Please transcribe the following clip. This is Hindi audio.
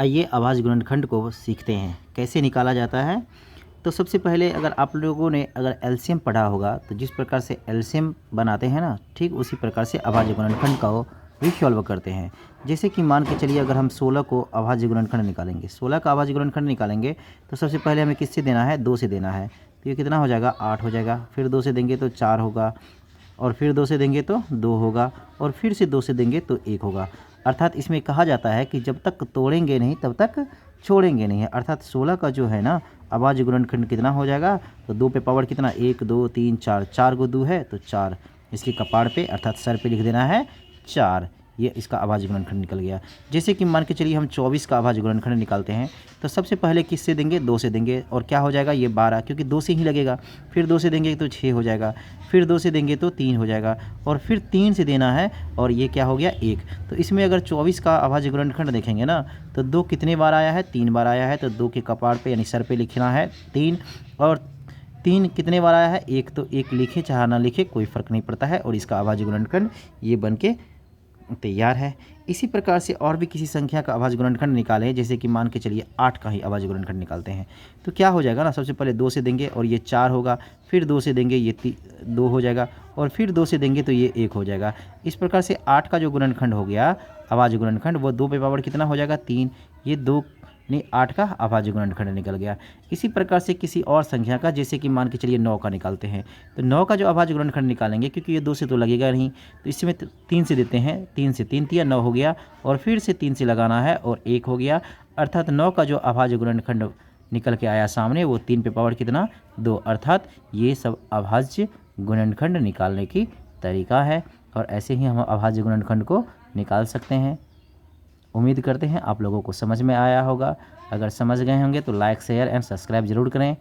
आइए अभाज्य गुणनखंड को सीखते हैं कैसे निकाला जाता है। तो सबसे पहले अगर आप लोगों ने अगर एलसीएम पढ़ा होगा तो जिस प्रकार से एलसीएम बनाते हैं ना, ठीक उसी प्रकार से अभाज्य गुणनखंड का भी सॉल्व करते हैं। जैसे कि मान के चलिए अगर हम 16 को अभाज्य गुणनखंड निकालेंगे, 16 का अभाज्य गुणनखंड निकालेंगे तो सबसे पहले हमें किससे देना है, 2 से देना है। तो ये कितना हो जाएगा, 8 हो जाएगा। फिर 2 से देंगे तो 4 होगा, और फिर 2 से देंगे तो 2 होगा, और फिर से 2 से देंगे तो 1 होगा। अर्थात इसमें कहा जाता है कि जब तक तोड़ेंगे नहीं तब तक छोड़ेंगे नहीं है। अर्थात 16 का जो है ना अभाज्य गुणनखंड कितना हो जाएगा, तो 2 पे पावर कितना, 1 2 3 4, 4 को 2 है तो 4, इसके कपाड़ पे अर्थात सर पे लिख देना है 4। ये इसका अभाज्य गुणनखंड निकल गया। जैसे कि मान के चलिए हम 24 का अभाज्य गुणनखंड निकालते हैं तो सबसे पहले किससे देंगे, 2 से देंगे, और क्या हो जाएगा ये 12, क्योंकि 2 से ही लगेगा। फिर 2 से देंगे तो 6 हो जाएगा, फिर 2 से देंगे तो 3 हो जाएगा, और फिर 3 से देना है, और ये क्या हो गया 1। तो इसमें अगर 24 का अभाज्य गुणनखंड देखेंगे ना तो 2 कितने बार आया है, 3 बार आया है। तो 2 के कपाड़ पे यानी सर पे लिखना है 3, और 3 कितने बार आया है, 1। तो 1 लिखे चाहे ना लिखे कोई फ़र्क नहीं पड़ता है, और इसका अभाज्य गुणनखंड ये बन के तैयार है। इसी प्रकार से और भी किसी संख्या का अभाज्य गुणनखंड निकालें, जैसे कि मान के चलिए 8 का ही अभाज्य गुणनखंड निकालते हैं तो क्या हो जाएगा ना, सबसे पहले 2 से देंगे और ये 4 होगा, फिर 2 से देंगे ये 2 हो जाएगा, और फिर 2 से देंगे तो ये 1 हो जाएगा। इस प्रकार से 8 का जो गुणनखंड हो गया अभाज्य गुणनखंड, वो 2 पे पावर कितना हो जाएगा 3, ये 2 नहीं 8 का अभाज्य गुणनखंड निकल गया। इसी प्रकार से किसी और संख्या का, जैसे कि मान के चलिए 9 का निकालते हैं तो 9 का जो अभाज्य गुणनखंड निकालेंगे, क्योंकि ये 2 से तो लगेगा नहीं तो इसमें 3 से देते हैं, 3 से 3 तिया 9 हो गया, और फिर से 3 से लगाना है और 1 हो गया। अर्थात 9 का जो अभाज्य गुणनखंड निकल के आया सामने वो 3 पे पावर कितना 2। अर्थात ये सब अभाज्य गुणनखंड निकालने की तरीका है, और ऐसे ही हम अभाज्य गुणनखंड को निकाल सकते हैं। उम्मीद करते हैं आप लोगों को समझ में आया होगा। अगर समझ गए होंगे तो लाइक शेयर एंड सब्सक्राइब ज़रूर करें।